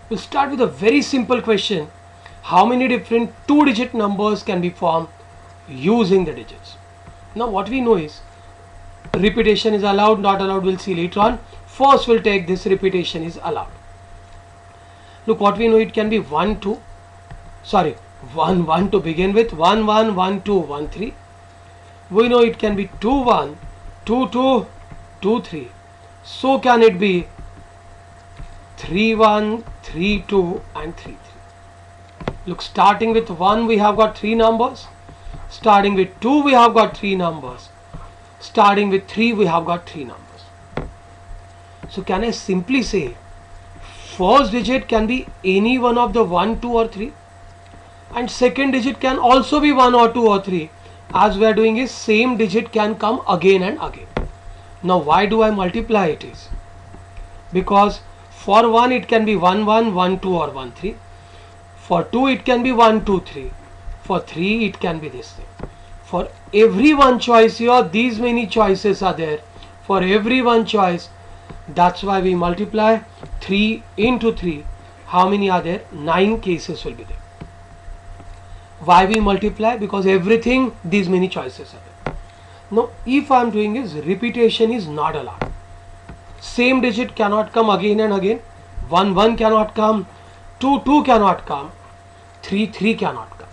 We'll start with a very simple question. How many different two-digit numbers can be formed using the digits? Now what we know is repetition is allowed, not allowed, we'll see later on. First we'll take this repetition is allowed. Look, what we know, it can be 1 2, sorry, 1 1 to begin with, 1 1 1 2 1 3. We know it can be 2 1 2 2 2 3. So can it be 3 1 3 2 and 3 3. Look, starting with 1 we have got 3 numbers, starting with 2 we have got 3 numbers, starting with 3 we have got 3 numbers. So can I simply say first digit can be any one of the 1 2 or 3, and second digit can also be 1 or 2 or 3. As we are doing is same digit can come again and again. Now why do I multiply it is because for 1 it can be 1 1 1 2 or 1 3. For 2 it can be 1 2 3. For 3 it can be this thing. For every one choice here, these many choices are there. For every one choice, that's why we multiply 3 into 3. How many are there? 9 cases will be there. Why we multiply? Because everything, these many choices are there. Now if I am doing is repetition is not allowed. Same digit cannot come again and again. 1 1 cannot come, 2 2 cannot come, 3 3 cannot come.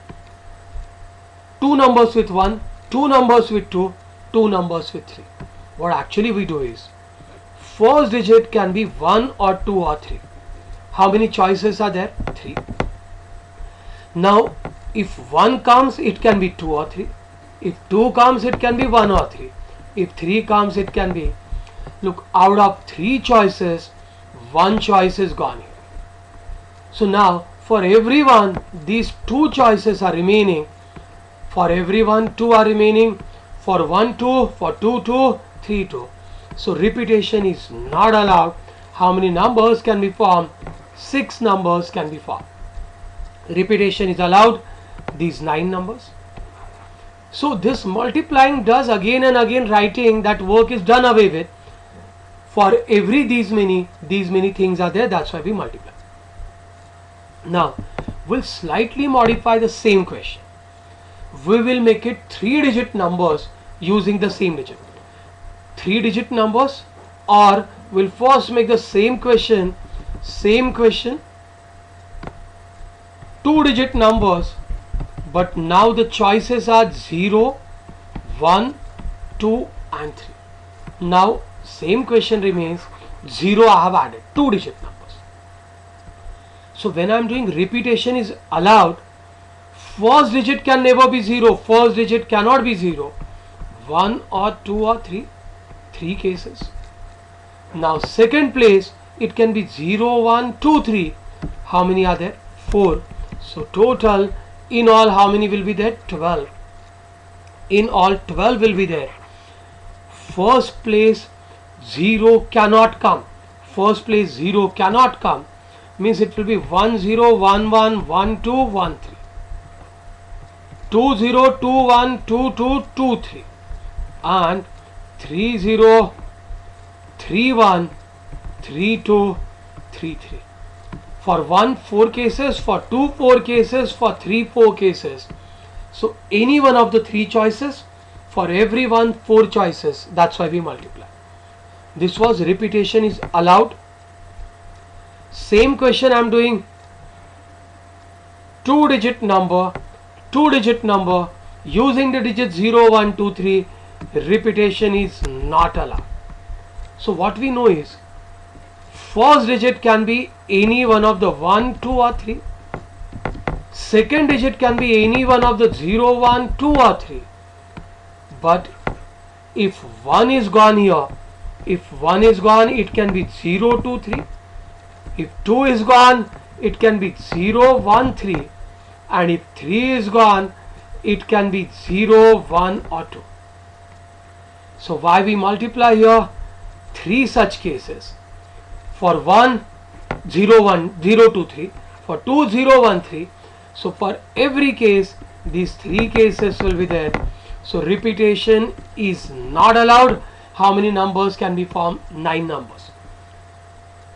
Two numbers with 1, two numbers with 2, two numbers with 3. What actually we do is first digit can be 1 or 2 or 3. How many choices are there? 3. Now if 1 comes it can be 2 or 3. If 2 comes it can be 1 or 3. If 3 comes it can be, look, out of 3 choices 1 choice is gone here. So now for everyone these 2 choices are remaining. For everyone 2 are remaining. For 1 2, for 2 2, 3 2. So repetition is not allowed. How many numbers can be formed? 6 numbers can be formed. Repetition is allowed, these 9 numbers. So this multiplying does again and again writing, that work is done away with. For every these many things are there, that's why we multiply. Now we'll slightly modify the same question. We will make it 3-digit numbers using the same digit. 3-digit numbers, or we'll first make the same question 2-digit numbers, but now the choices are 0, 1, 2 and 3. Now same question remains, 0 I have added, 2-digit numbers. So when I am doing repetition is allowed, first digit can never be 0, first digit cannot be 0. 1 or 2 or 3, 3 cases. Now second place it can be 0, 1, 2, 3. How many are there? 4. So total in all how many will be there? 12. In all 12 will be there. First place 0 cannot come. First place 0 cannot come. Means it will be 1 0 1 1 1 2 1 3. 2 0 2 1 2 2 2 3. And 3 0 3 1 3 2 3 3. For 1 4 cases, for 2 4 cases, for 3 4 cases. So any one of the 3 choices, for every one 4 choices, that's why we multiply. This was repetition is allowed. Same question I am doing 2-digit number using the digit 0 1 2 3. Repetition is not allowed. So what we know is first digit can be any one of the 1 2 or 3. Second digit can be any one of the 0 1 2 or 3. But if 1 is gone here, it can be 0 2 3. If 2 is gone, it can be 0 1 3. And if 3 is gone, it can be 0 1 or 2. So why we multiply here? 3 such cases. For 1 0 1 0 2 3. For 2 0 1 3. So for every case these 3 cases will be there. So repetition is not allowed. How many numbers can be formed? 9 numbers.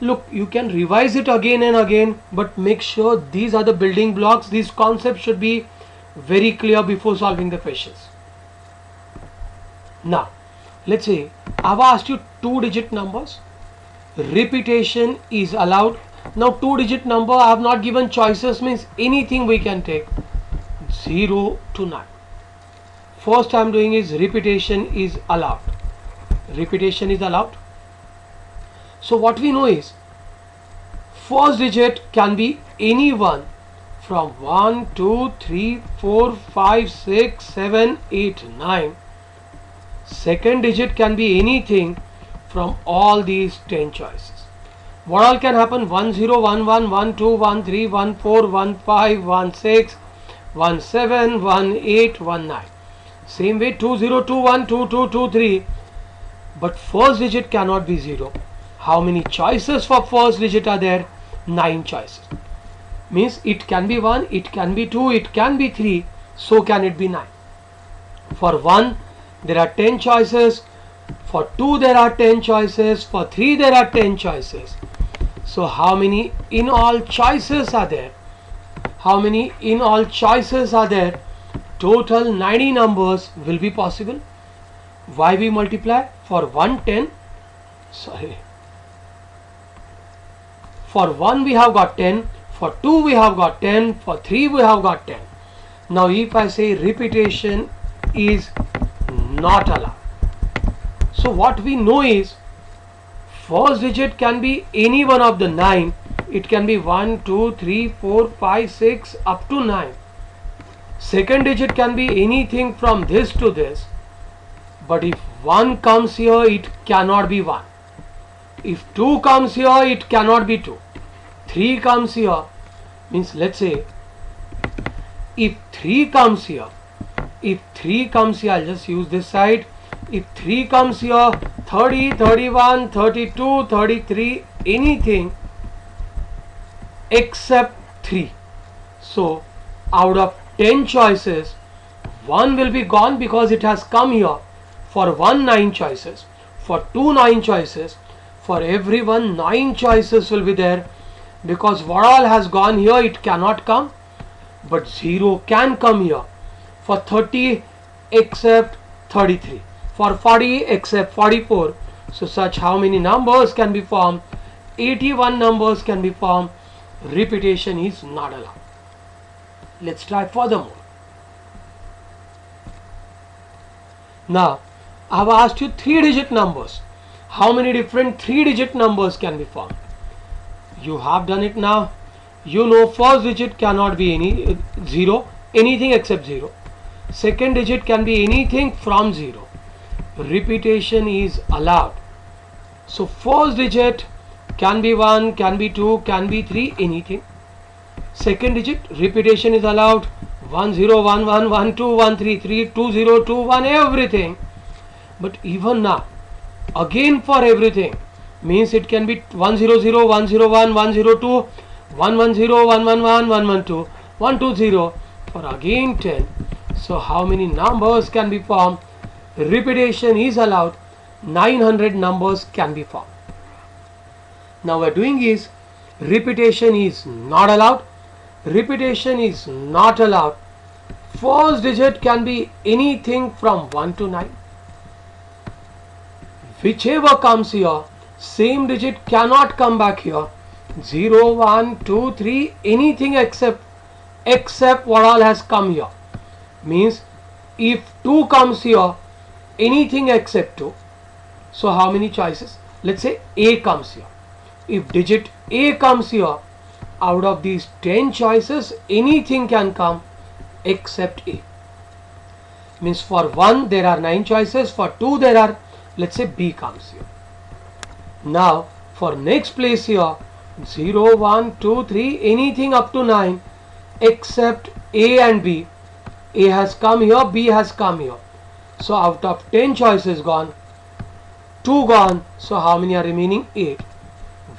Look, you can revise it again and again, but make sure these are the building blocks. These concepts should be very clear before solving the questions. Now, let's say I've asked you 2-digit numbers. Repetition is allowed. Now 2-digit number, I have not given choices, means anything we can take, 0 to 9. First I am doing is repetition is allowed. Repetition is allowed. So what we know is first digit can be any one from 1, 2, 3, 4, 5, 6, 7, 8, 9. Second digit can be anything from all these 10 choices. What all can happen? 1, 0, 1, 1, 1, 2, 1, 3, 1, 4, 1, 5, 1, 6, 1, 7, 1, 8, 1, 9. Same way 2, 0, 2, 1, 2, 2, 2, 3. But first digit cannot be 0. How many choices for first digit are there? 9 choices. Means it can be 1, it can be 2, it can be 3. So can it be 9. For 1 there are 10 choices. For 2 there are 10 choices. For 3 there are 10 choices. So how many in all choices are there? How many in all choices are there? Total 90 numbers will be possible. Why we multiply? For 1 10. Sorry. For 1 we have got 10. For 2 we have got 10. For 3 we have got 10. Now if I say repetition is not allowed. So what we know is first digit can be any one of the 9. It can be 1, 2, 3, 4, 5, 6 up to 9. Second digit can be anything from this to this. But if 1 comes here, it cannot be 1. If 2 comes here, it cannot be 2. 3 comes here, means let's say if 3 comes here, I'll just use this side. If 3 comes here, 30, 31, 32, 33, anything except 3. So out of 10 choices, 1 will be gone because it has come here. For 1, 9 choices. For 2, 9 choices. For every one, 9 choices will be there. Because what all has gone here, it cannot come. But 0 can come here. For 30 except 33. For 40 except 44. So such how many numbers can be formed? 81 numbers can be formed. Repetition is not allowed. Let's try furthermore. Now, I have asked you 3-digit numbers. How many different 3-digit numbers can be formed? You have done it now. You know first digit cannot be any 0, anything except 0. Second digit can be anything from 0. Repetition is allowed. So first digit can be 1, can be 2, can be 3, anything. Second digit, repetition is allowed. 1, 0, 1, 1, 1, 2, 1, 3, 3, 2, 0, 2, 1, everything. But even now, again for everything, means it can be 1, 0, 0, 1, 0, 1, 1, 0, 2, 1, 1, 0, 1, 1, 1, 1, 1, 2, 1, 2, 0, for again 10. So how many numbers can be formed? Repetition is allowed. 900 numbers can be formed. Now we are doing is repetition is not allowed. Repetition is not allowed. First digit can be anything from 1 to 9. Whichever comes here, same digit cannot come back here. 0, 1, 2, 3, anything except what all has come here. Means if 2 comes here, anything except 2. So how many choices? Let's say A comes here. If digit A comes here, out of these 10 choices, anything can come except A. Means for 1 there are 9 choices, for 2 there are, let's say B comes here. Now for next place here, 0, 1, 2, 3, anything up to 9 except A and B. A has come here, B has come here. So out of 10 choices gone, 2 gone. So how many are remaining? 8.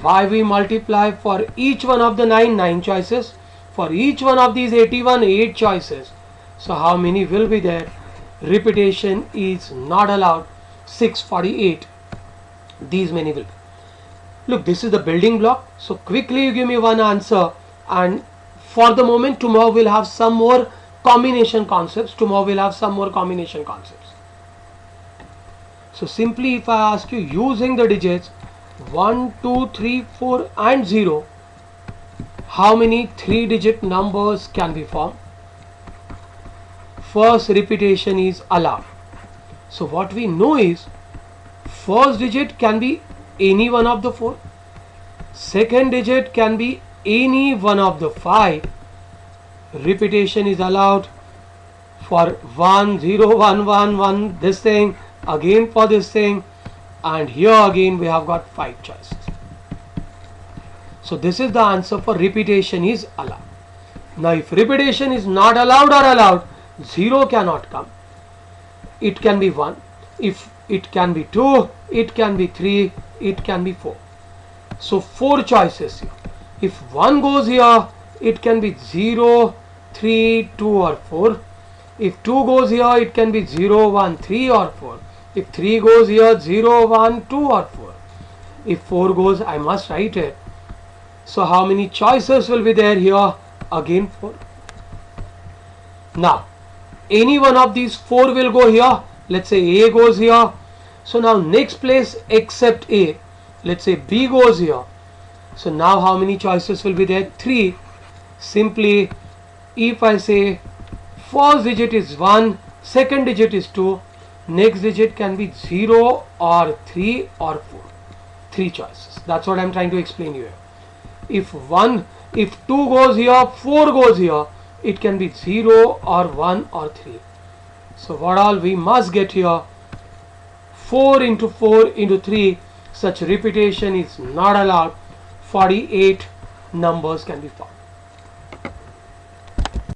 Why we multiply for each one of the 9 choices? For each one of these 81, 8 choices. So how many will be there? Repetition is not allowed. 648. These many will be. Look, this is the building block. So quickly you give me one answer, and for the moment tomorrow we'll have some more combination concepts. So simply if I ask you, using the digits 1, 2, 3, 4 and 0, how many 3-digit numbers can be formed? First repetition is allowed. So what we know is, first digit can be any one of the 4, second digit can be any one of the 5. Repetition is allowed for 1, 0, 1, 1, 1, this thing, again for this thing, and here again we have got 5 choices. So this is the answer for repetition is allowed. Now if repetition is not allowed or allowed, 0 cannot come. It can be 1, if it can be 2, it can be 3, it can be 4. So 4 choices here. If 1 goes here, it can be 0, 3, 2 or 4. If 2 goes here, it can be 0, 1, 3 or 4. If 3 goes here, 0, 1, 2 or 4. If 4 goes, I must write it. So how many choices will be there here? Again 4. Now any one of these 4 will go here. Let's say A goes here. So now next place except A, let's say B goes here. So now how many choices will be there? 3. Simply if I say first digit is 1, second digit is 2, next digit can be 0 or 3 or 4. 3 choices. That's what I'm trying to explain here. If 2 goes here, 4 goes here, it can be 0 or 1 or 3. So what all we must get here? 4 into 4 into 3, such repetition is not allowed. 48 numbers can be found.